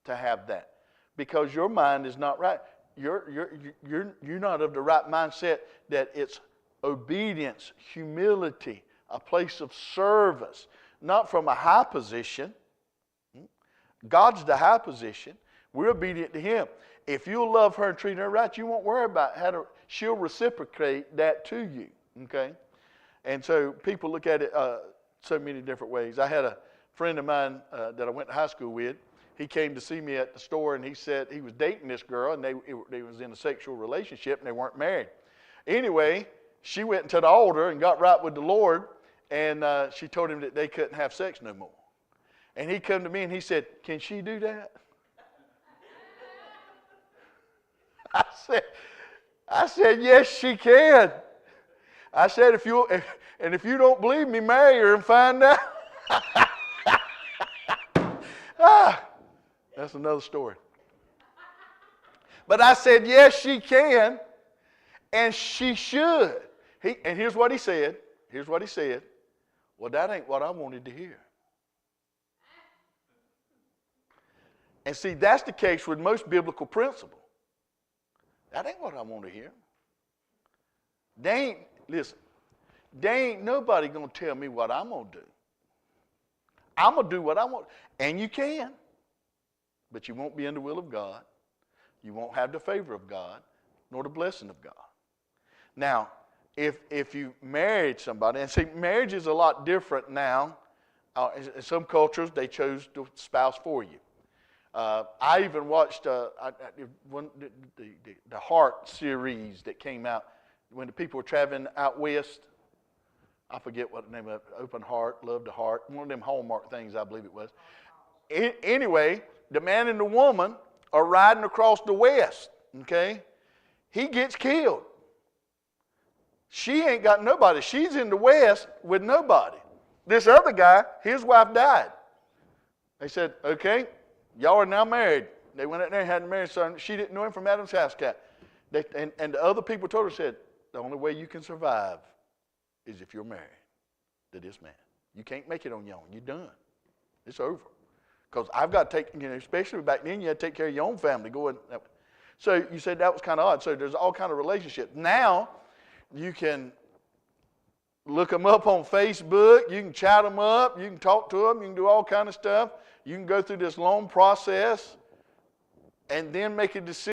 to have that because your mind is not right. You're not of the right mindset that it's obedience, humility, a place of service, not from a high position. God's the high position. We're obedient to Him. If you'll love her and treat her right, you won't worry about she'll reciprocate that to you. Okay? And so people look at it so many different ways. I had a friend of mine that I went to high school with. He came to see me at the store, and he said he was dating this girl, and they was in a sexual relationship, and they weren't married. Anyway, she went to the altar and got right with the Lord, and she told him that they couldn't have sex no more. And he come to me, and he said, "Can she do that?" I said, "Yes, she can." I said, if you don't believe me, marry her and find out. That's another story. But I said, yes, she can, and she should. And here's what he said. Well, that ain't what I wanted to hear. And see, that's the case with most biblical principle. That ain't what I want to hear. They ain't nobody going to tell me what I'm going to do. I'm going to do what I want. And you can. But you won't be in the will of God. You won't have the favor of God, nor the blessing of God. Now, if you married somebody, and see, marriage is a lot different now. In some cultures, they chose the spouse for you. I even watched the Heart series that came out when the people were traveling out west. I forget what the name of it, Open Heart, Love to Heart, one of them Hallmark things, I believe it was. Anyway, the man and the woman are riding across the west, okay? He gets killed. She ain't got nobody. She's in the west with nobody. This other guy, his wife died. They said, okay, y'all are now married. They went out there and had a marriage son. She didn't know him from Adam's house cat. And the other people told her, said, the only way you can survive is if you're married to this man. You can't make it on your own. You're done. It's over. Because I've got to take, especially back then, you had to take care of your own family. So you said that was kind of odd. So there's all kind of relationships. Now, you can look them up on Facebook. You can chat them up. You can talk to them. You can do all kind of stuff. You can go through this long process and then make a decision.